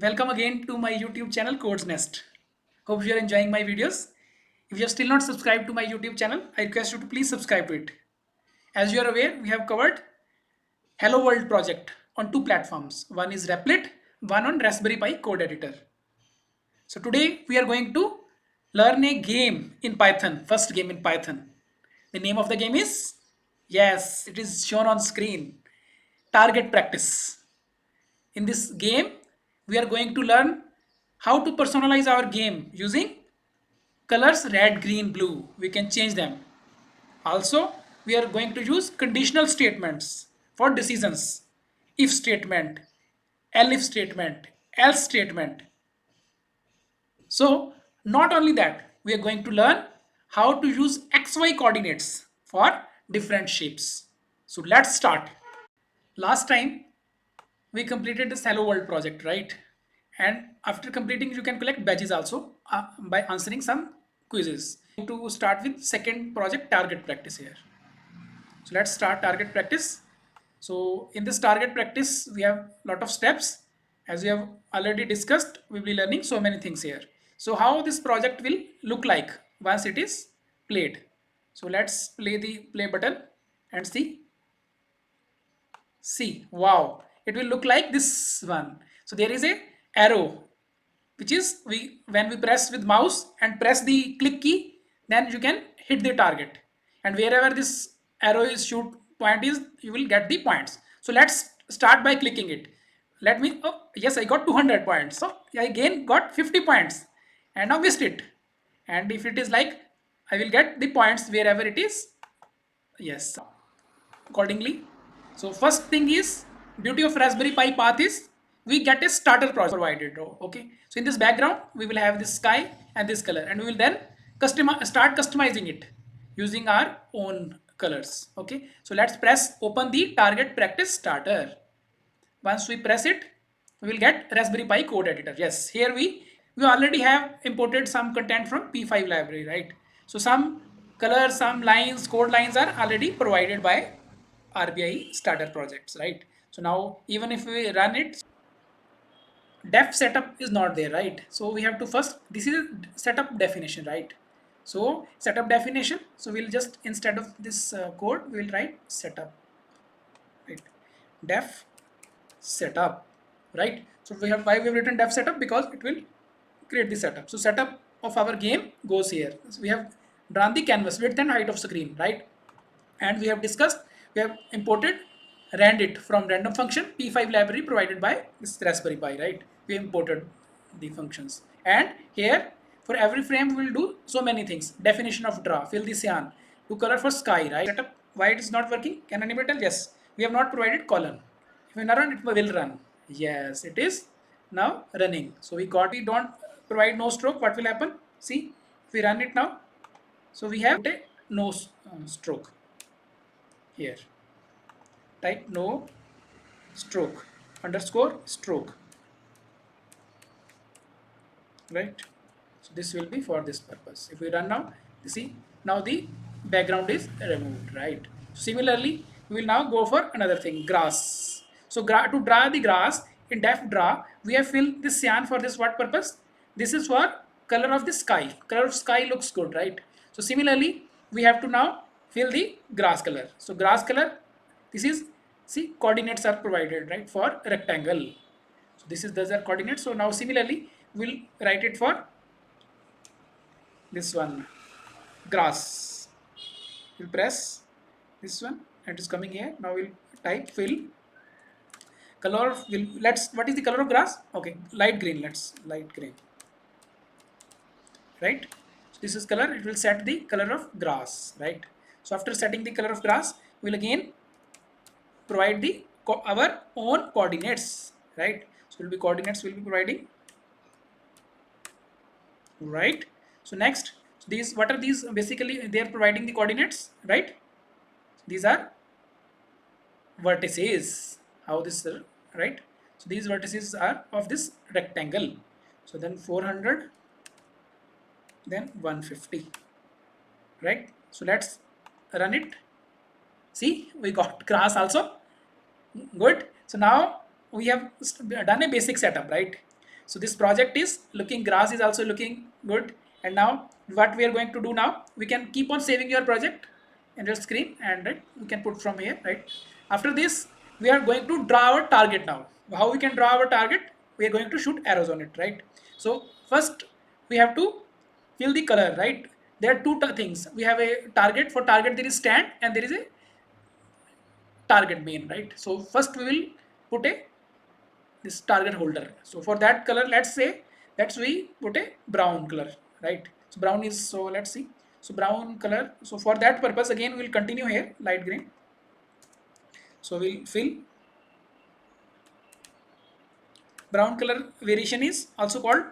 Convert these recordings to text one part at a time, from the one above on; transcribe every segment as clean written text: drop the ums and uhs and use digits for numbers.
Welcome again to my YouTube channel Codes Nest. Hope you are enjoying my videos. If you have still not subscribed to my YouTube channel, I request you to please subscribe to it. As you are aware, we have covered Hello World project on two platforms. One is Replit, one on Raspberry Pi Code Editor. So today we are going to learn a game in Python, first game in Python. The name of the game is, yes, it is shown on screen, Target Practice. In this game, we are going to learn how to personalize our game using colors red, green, blue. We can change them. Also, we are going to use conditional statements for decisions. If statement, elif statement, else statement. So, not only that, we are going to learn how to use XY coordinates for different shapes. So, let's start. Last time we completed this Hello World project, right? And after completing, you can collect badges also by answering some quizzes. To start with second project, target practice here. So let's start target practice. So in this target practice, we have a lot of steps. As we have already discussed, we will be learning so many things here. So how this project will look like once it is played. So let's play the play button and see. See, wow, it will look like this one. So there is a arrow, which is we when we press with mouse and press the click key, then you can hit the target. And wherever this arrow is shoot point is, you will get the points. So let's start by clicking it. Let me, oh yes, I got 200 points. So I again got 50 points and now missed it. And if it is like, I will get the points wherever it is. Yes, accordingly. So first thing is beauty of Raspberry Pi path is we get a starter project provided. Okay. So in this background we will have this sky and this color, and we will then start customizing it using our own colors. Okay. So let's press open the target practice starter. Once we press it, we will get Raspberry Pi code editor. Yes, here we already have imported some content from P5 library, right? So some colors, some lines, code lines are already provided by RBI starter projects, right? So now even if we run it, def setup is not there, right? So we have to first, this is setup definition, right? So setup definition, so we'll just instead of this code, we'll write setup, right? Def setup, right? So we have, why we've written def setup, because it will create the setup. So setup of our game goes here. So we have drawn the canvas width and height of screen, right? And we have discussed, we have imported randit from random function p5 library provided by this Raspberry Pi, right? We imported the functions, and here for every frame we will do so many things. Definition of draw, fill the cyan, to color for sky, right? Setup, why it is not working, can anybody tell? Yes, we have not provided column. If we run, it will run. Yes, it is now running. So we don't provide no stroke, what will happen? See, if we run it now, so we have a no stroke here. Type no stroke underscore stroke, right? So this will be for this purpose. If we run now, you see now the background is removed, right? Similarly, we will now go for another thing, grass. So to draw the grass in def draw, we have filled this cyan for this what purpose? This is for color of the sky. Color of sky looks good, right? So similarly, we have to now fill the grass color. So grass color, this is, see, coordinates are provided, right, for rectangle. So this is, those are coordinates. So now similarly, we'll write it for this one, grass. We'll press this one and it's coming here. Now we'll type fill color of, let's, what is the color of grass? Okay, light green. Let's light green, right? So this is color, it will set the color of grass, right? So after setting the color of grass, we'll again provide the our own coordinates, right? So will be coordinates will be providing, right? So next, so these, what are these? Basically they are providing the coordinates, right? These are vertices. How this, right? So these vertices are of this rectangle. So then 400, then 150, right? So let's run it. See, we got grass also. Good. So now we have done a basic setup, right? So this project is looking, grass is also looking good. And now what we are going to do now, we can keep on saving your project in your screen, and right, we can put from here, right? After this, we are going to draw our target now. How we can draw our target? We are going to shoot arrows on it, right? So first we have to fill the color, right? There are two things. We have a target. For target there is stand and there is a target main, right? So first we will put a this target holder. So for that color, let's say that's we put a brown color, right? So brown is, so let's see, so brown color. So for that purpose, again we'll continue here, light green. So we'll fill brown color. Variation is also called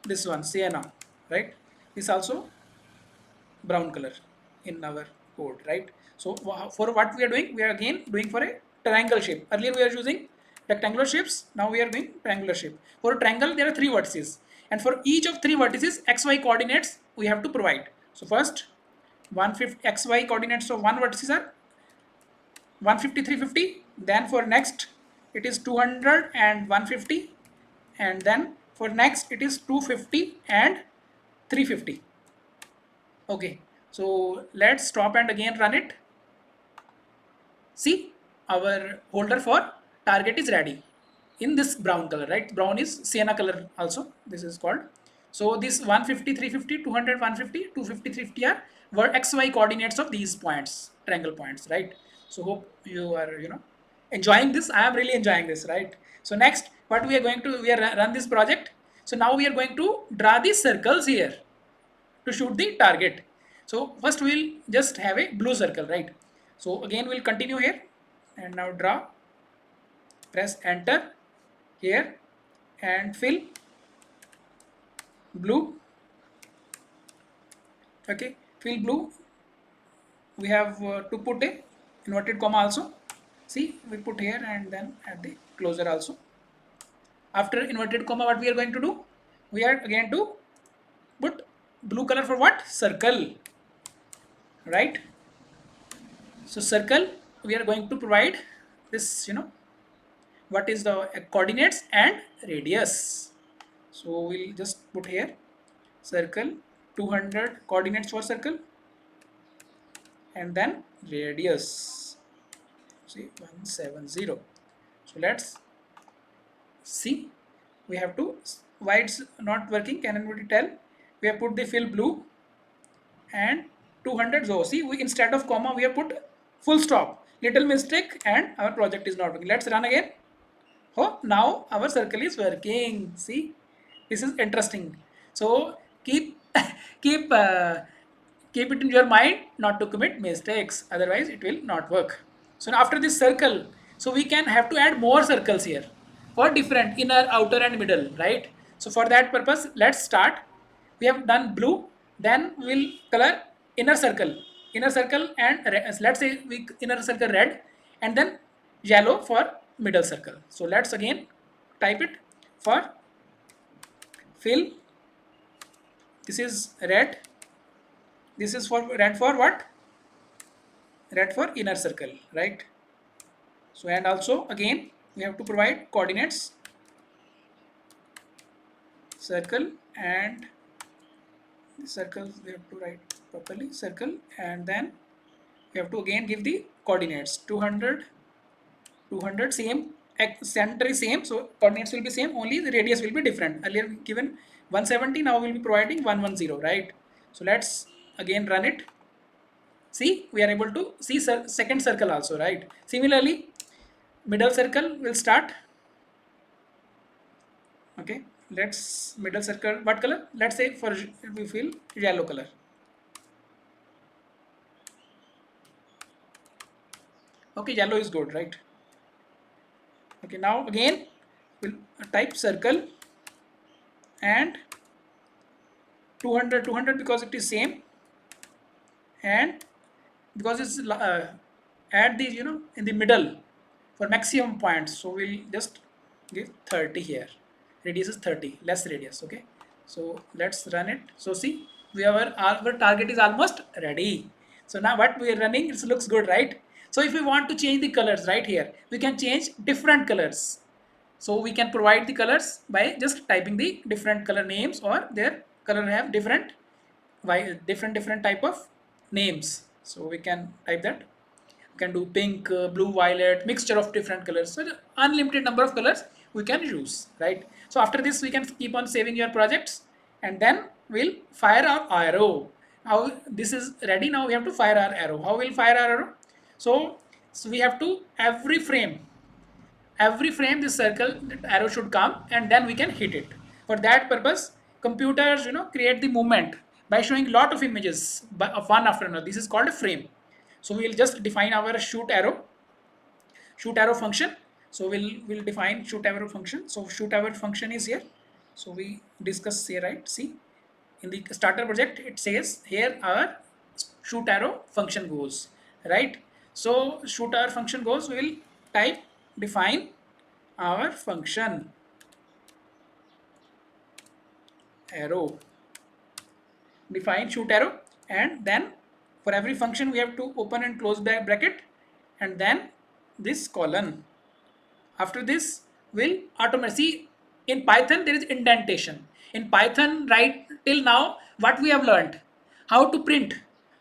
this one, sienna, right? This also brown color in our code, right? So for what we are doing, we are again doing for a triangle shape. Earlier we are using rectangular shapes, now we are doing triangular shape. For a triangle there are three vertices, and for each of three vertices xy coordinates we have to provide. So first 150 xy coordinates of one vertices are 150, 350. Then for next it is 200 and 150, and then for next it is 250 and 350. Okay, so let's stop and again run it. See, our holder for target is ready in this brown color, right? Brown is sienna color also, this is called. So this 150, 350, 200, 150, 250, 350 are were xy coordinates of these points, triangle points, right? So hope you are, enjoying this. I am really enjoying this, right? So next, what we are going to, we are run this project. So now we are going to draw these circles here to shoot the target. So first we'll just have a blue circle, right? So again we'll continue here and now draw, press enter here and fill blue. Okay, fill blue. We have to put a inverted comma also. See, we put here and then at the closure also. After inverted comma, what we are going to do? We are again to put blue color for what? Circle, right? So circle, we are going to provide this, what is the coordinates and radius. So we'll just put here circle 200 coordinates for circle, and then radius, see 170. So let's see, we have to, why it's not working, can anybody tell? We have put the fill blue and 200. So see, we instead of comma we have put full stop, little mistake, and our project is not working. Let's run again. Oh, now our circle is working. See, this is interesting. So keep keep keep it in your mind not to commit mistakes. Otherwise, it will not work. So after this circle, so we can have to add more circles here for different inner, outer, and middle, right? So for that purpose, let's start. We have done blue. Then we'll color inner circle, and let's say we inner circle red, and then yellow for middle circle. So let's again type it for fill. This is red. This is for red for what? Red for inner circle, right? So and also again we have to provide coordinates, circle, and the circle we have to write properly, circle, and then we have to again give the coordinates 200, 200, same, center is same, so coordinates will be same, only the radius will be different. Earlier given 170, now we'll be providing 110, right? So let's again run it. See, we are able to see second circle also, right? Similarly, middle circle will start. Okay, let's middle circle, what color? Let's say for we feel yellow color. Okay, yellow is good, right? Okay, now again we'll type circle and 200, 200 because it is same, and because it's add these, in the middle for maximum points. So we'll just give 30 here. Radius is 30, less radius. Okay, so let's run it. So see, our target is almost ready. So now what we are running, it looks good, right? So if we want to change the colors right here, we can change different colors. So we can provide the colors by just typing the different color names, or their color have different different type of names. So we can type that. We can do pink, blue, violet, mixture of different colors. So the unlimited number of colors we can use, right? So after this, we can keep on saving your projects, and then we'll fire our arrow. How this is ready now? We have to fire our arrow. How we'll fire our arrow? So, so we have to every frame this circle that arrow should come, and then we can hit it. For that purpose, computers create the movement by showing lot of images of one after another. This is called a frame. So we will just define our shoot arrow function. So we'll define shoot arrow function. So shoot arrow function is here. So we discuss here, right? See, in the starter project it says here our shoot arrow function goes, right? So shoot arrow function goes, we will type define our function arrow, define shoot arrow, and then for every function we have to open and close bracket, and then this colon. After this will automatically, in Python there is indentation. In Python, right till now, what we have learned, how to print,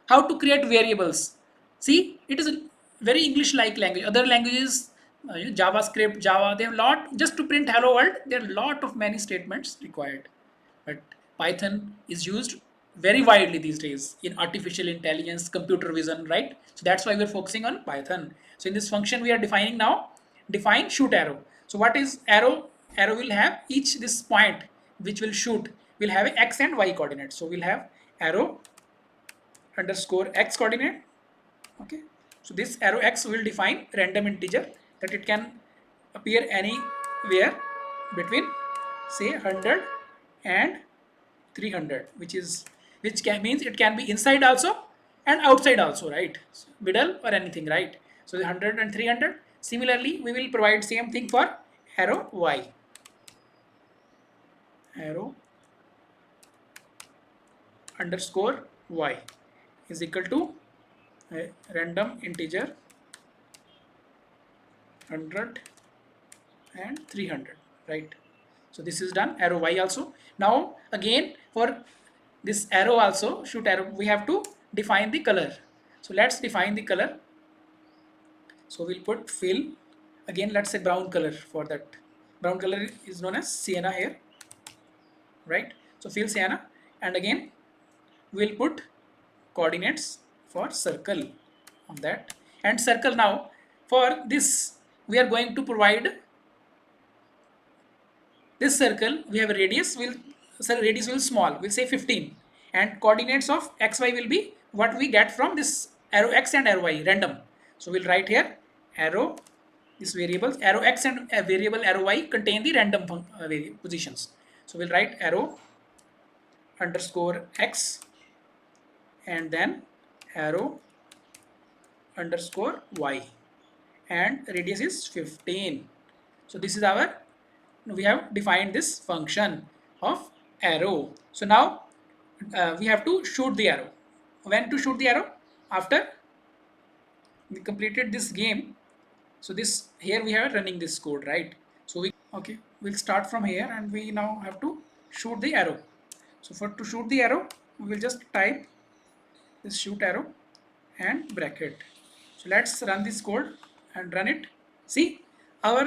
how to create variables. See, it is a very English like language. Other languages, JavaScript, Java, they have lot just to print hello world. There are lot of many statements required, but Python is used very widely these days in artificial intelligence, computer vision, right? So that's why we're focusing on Python. So in this function we are defining now, define shoot arrow. So what is arrow? Arrow will have each this point which will shoot will have a x and y coordinate. So we'll have arrow underscore x coordinate. Okay. So this arrow x will define random integer that it can appear anywhere between say 100 and 300, which means it can be inside also and outside also, right? So middle or anything, right? So the 100 and 300. Similarly, we will provide same thing for arrow y. Arrow underscore y is equal to a random integer 100 and 300, right? So this is done. Arrow y also. Now again for this arrow also, shoot arrow, we have to define the color. So let's define the color. So we'll put fill. Again, let's say brown color for that. Brown color is known as sienna here, right? So fill sienna, and again we'll put coordinates for circle on that. And circle, now for this we are going to provide this circle. We have a radius, radius will small, we'll say 15, and coordinates of xy will be what we get from this arrow x and arrow y random. So we'll write here arrow, this variables arrow x and variable arrow y contain the random positions. So we'll write arrow underscore x and then arrow underscore y, and radius is 15. So this is our, we have defined this function of arrow. So now we have to shoot the arrow. When to shoot the arrow? After we completed this game. So this here we are running this code, right? So we'll start from here, and we now have to shoot the arrow. So for to shoot the arrow, we will just type this shoot arrow and bracket. So let's run this code and run it. See,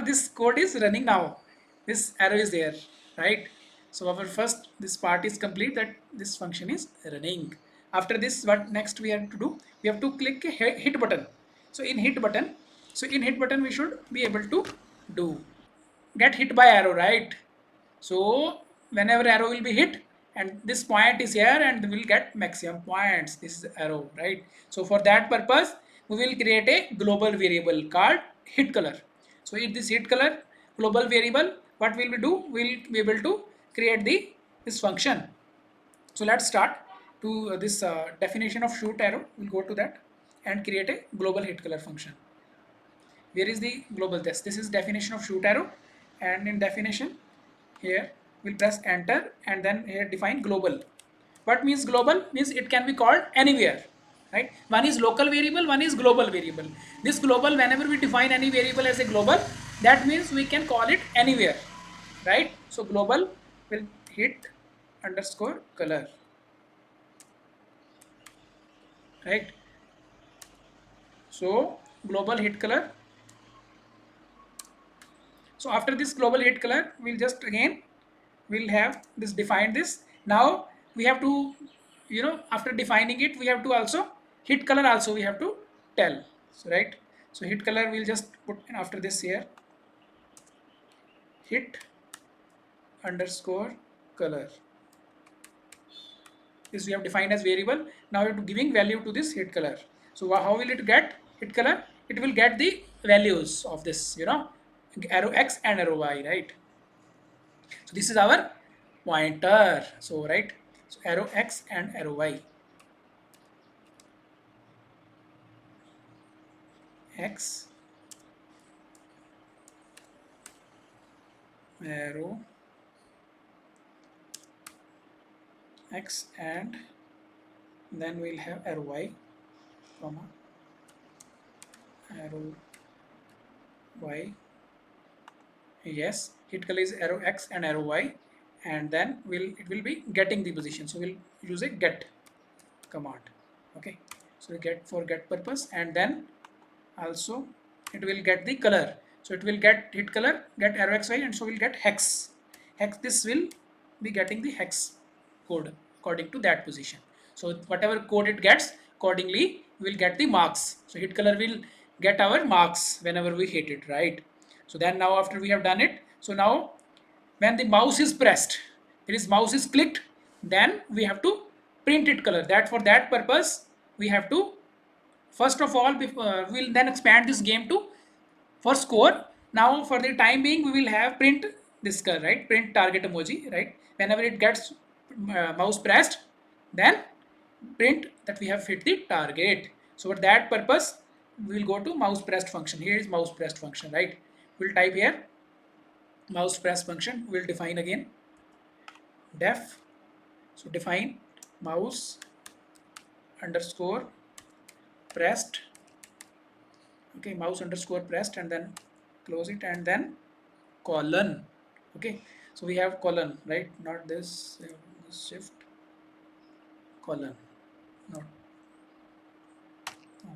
this code is running now. This arrow is there, right? So our first, this part is complete, that this function is running. After this, what next we have to do? We have to click a hit button. So in hit button, we should be able to do get hit by arrow, right? So whenever arrow will be hit, and this point is here, and we will get maximum points. This is arrow, right? So for that purpose, we will create a global variable called hit color. So in this hit color global variable, what will we do? We'll be able to create this function. So let's start to this definition of shoot arrow. We'll go to that and create a global hit color function. Where is the global test? This is definition of shoot arrow, and in definition here we'll press enter, and then here define global. What means global? Means it can be called anywhere, right? One is local variable, one is global variable. This global, whenever we define any variable as a global, that means we can call it anywhere, right? So global will hit underscore color, right? So global hit color. So after this global hit color, we'll just again we'll have this define this. Now we have to, after defining it, we have to also hit color also we have to tell. So right. So hit color we'll just put in after this here, hit underscore color. This we have defined as variable. Now we have to giving value to this hit color. So how will it get hit color? It will get the values of this, arrow X and arrow Y, right? So this is our pointer. So right. So arrow X and arrow Y. X arrow X and then we'll have arrow Y, comma arrow Y. Yes, hit color is arrow X and arrow Y, and then it will be getting the position. So we'll use a get command. Okay, so we get for get purpose, and then also it will get the color. So it will get hit color, get arrow X Y, and so we'll get hex. Hex, this will be getting the hex code according to that position. So whatever code it gets, accordingly we will get the marks. So hit color will get our marks whenever we hit it, right? So then now after we have done it, so now when the mouse is pressed, it is mouse is clicked, then we have to print it color. That for that purpose we have to first of all we'll then expand this game to for score. Now for the time being we will have print this color, right? Print target emoji, right? Whenever it gets mouse pressed, then print that we have hit the target. So for that purpose we will go to mouse pressed function. Here is mouse pressed function, right? We'll type here mouse press function. We'll define again def. So define mouse underscore pressed. Okay, mouse underscore pressed, and then close it, and then colon. Okay, so we have colon, right? Not this, shift colon. Not, oh,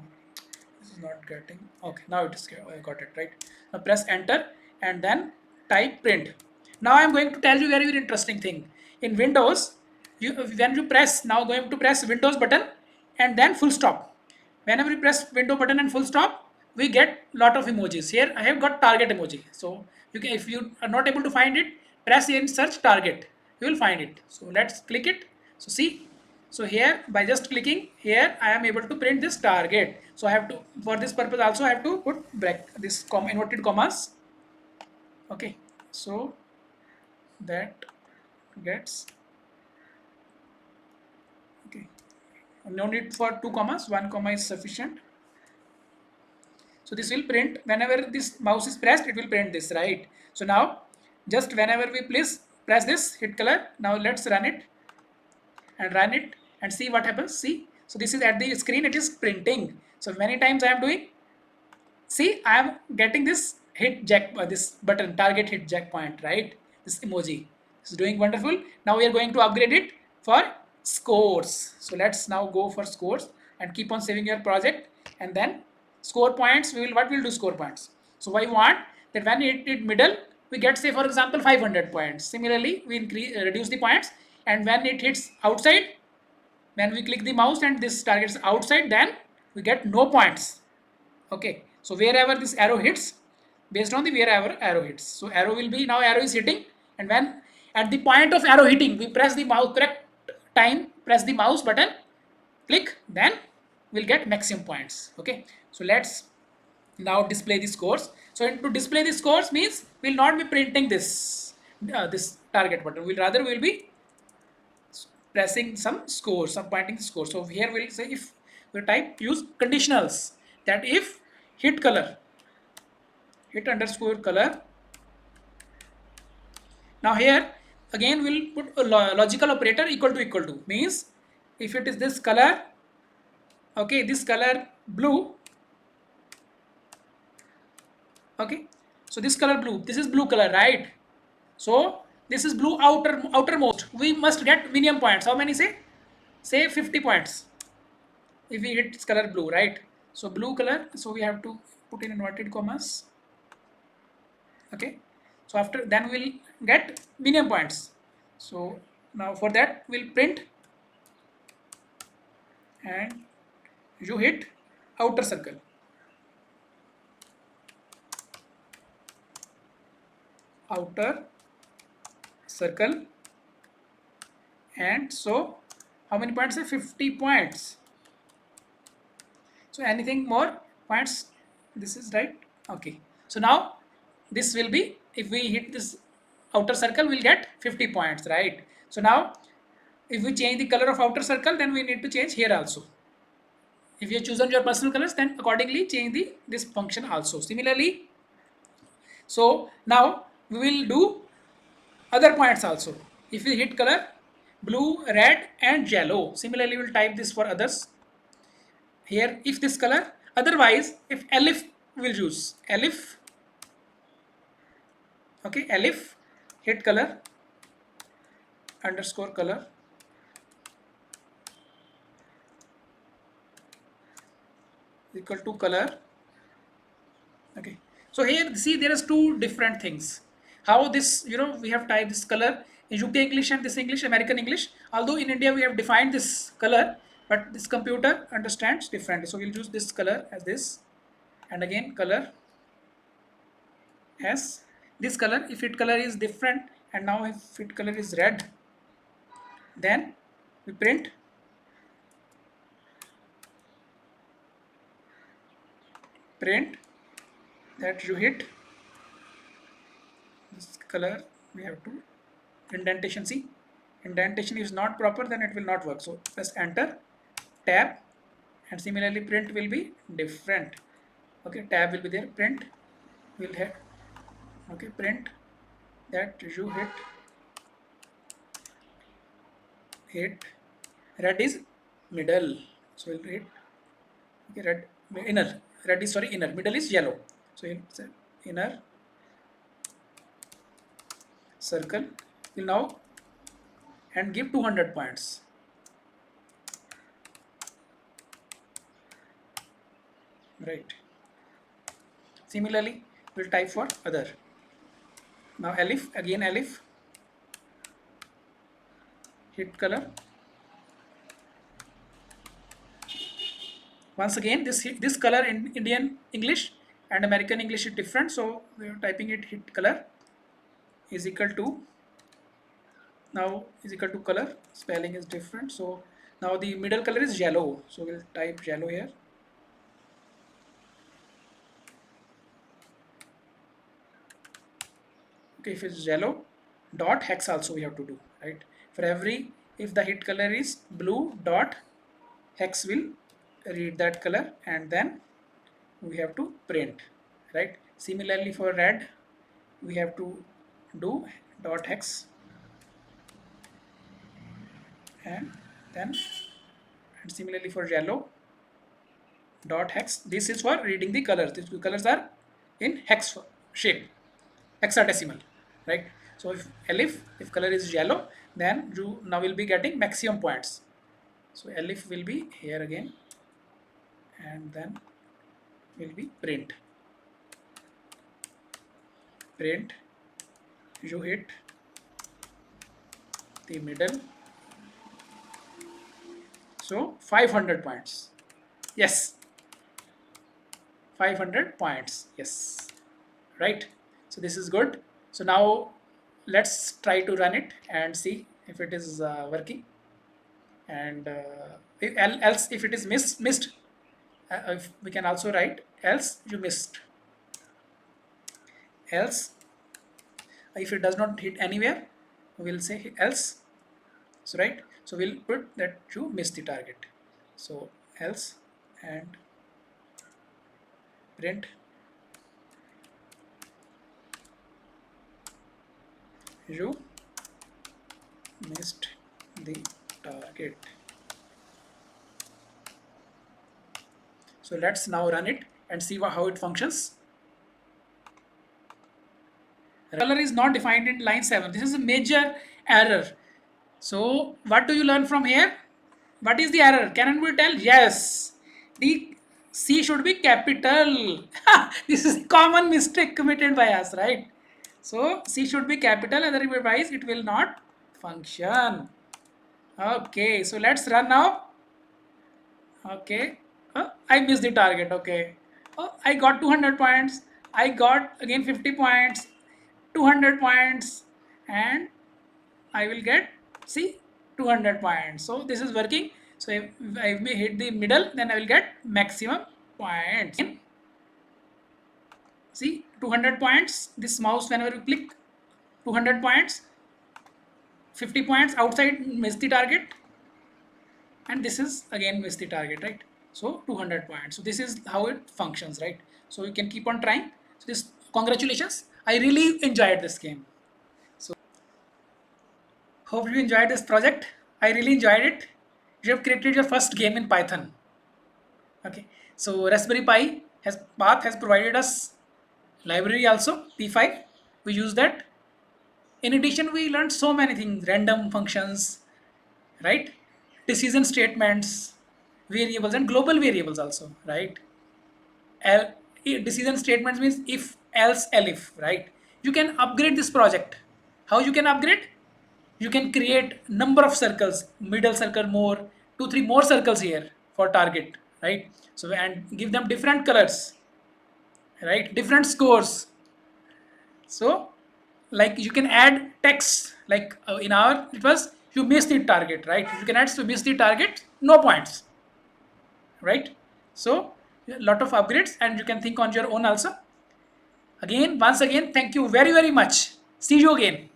this is not getting. Okay, now it is, I got it, right? Now press enter and then type print. Now I am going to tell you very interesting thing. In Windows, when you press, now going to press Windows button and then full stop. Whenever you press window button and full stop, we get lot of emojis. Here I have got target emoji. So you can, if you are not able to find it, press in search target. You will find it. So let's click it. So see, so here by just clicking here, I am able to print this target. So I have to, for this purpose also I have to put this inverted commas. Okay, so that gets, okay, no need for 2 commas, 1 comma is sufficient. So this will print whenever this mouse is pressed, it will print this, right? So now just whenever we press this hit color, now let's run it and see what happens. See, so this is at the screen, it is printing. So many times I am doing, see, I am getting this hit jack, this button target hit jack point, right? This emoji is doing wonderful. Now we are going to upgrade it for scores. So let's now go for scores and keep on saving your project, and then score points. We will, what will do score points. So I want that when it hit middle, we get, say for example 500 points. Similarly, we reduce the points, and when it hits outside, when we click the mouse and this targets outside, then we get no points. Okay, so wherever this arrow hits, based on the wherever arrow hits, so arrow will be, now arrow is hitting, and when at the point of arrow hitting we press the mouse, correct time press the mouse button, click, then we'll get maximum points. Okay, so let's now display the scores. So to display the scores means we'll not be printing this this target button, we'll be pressing some scores, some pointing score. So here we'll say, if we type use conditionals, that if hit color, hit underscore color. Now here again we'll put a logical operator equal to means if it is this color, okay, this color blue, okay, So this color blue, this is blue color, right? So this is blue outermost. We must get minimum points. How many say? Say 50 points. If we hit this color blue, right? So blue color, so we have to put in inverted commas. Okay. So after then we'll get minimum points. So now for that we'll print and you hit outer circle. Outer circle, and so how many points? 50 points. So anything more points? This is right. Okay. So now this will be, if we hit this outer circle, we'll get 50 points, right? So now if we change the color of outer circle, then we need to change here also. If you have chosen your personal colors, then accordingly change the this function also. Similarly, so now we will do other points also. If we hit color blue, red, and yellow, similarly we'll type this for others. Here if this color, otherwise if elif will use elif. Okay, elif, hit color underscore color, equal to color. Okay, so here see there is two different things. How this, we have typed this color in UK English and this English, American English. Although in India we have defined this color, but this computer understands differently. So we'll use this color as this, and again color as this color. If it color is different, and now if it color is red, then we print that you hit this color. We have to indentation. See, indentation is not proper, then it will not work. So press enter, tab, and similarly print will be different. Okay, tab will be there, print will hit. Okay, print that you hit red is middle, so we'll hit. Okay, red inner, red is, sorry, inner, middle is yellow, so inner circle will now and give 200 points. Right. Similarly we'll type for other. Now elif, again elif, hit color. Once again this color in Indian English and American English is different, so we are typing it, hit color is equal to, now is equal to color, spelling is different, so now the middle color is yellow, so we'll type yellow here. Okay, if it's yellow, dot hex also we have to do, right? For every, if the hit color is blue, dot hex will read that color, and then we have to print, right? Similarly for red we have to do dot hex, and then, and similarly for yellow, dot hex. This is for reading the colors. These colors are in hex shape, hexadecimal, right? So if color is yellow, then you now will be getting maximum points. So elif will be here again, and then will be print you hit the middle, so 500 points. Yes, 500 points. Yes, right. So this is good. So now let's try to run it and see if it is working, and else if it is missed, if we can also write else you missed, else if it does not hit anywhere, we'll say else. So right, so we'll put that you missed the target, so else, and print you missed the target. So let's now run it and see how it functions. Color is not defined in line 7. This is a major error. So what do you learn from here? What is the error? Can anybody tell? Yes. The C should be capital. This is a common mistake committed by us, right? So C should be capital, otherwise it will not function. Okay, so let's run now. Okay. I missed the target. Okay. I got 200 points. I got again 50 points, 200 points, and I will get, see, 200 points. So this is working. So if I may hit the middle, then I will get maximum points. See, 200 points. This mouse, whenever you click, 200 points, 50 points outside, miss the target, and this is again miss the target, right? So 200 points. So this is how it functions, right? So you can keep on trying. So this, congratulations. I really enjoyed this game. So hope you enjoyed this project. I really enjoyed it. You have created your first game in Python. Okay. So Raspberry Pi has Path has provided us library also, P5. We use that. In addition, we learned so many things, random functions, right? Decision statements, variables, and global variables also, right? L, decision statements means if, else, elif, right? You can upgrade this project. How you can upgrade? You can create number of circles, middle circle more, 2 3 more circles here for target, right? So and give them different colors, right? Different scores. So like you can add text, like in our it was you missed the target, right? You can add, so miss the target, no points, right? So a lot of upgrades, and you can think on your own also. Again, once again, thank you very much. See you again.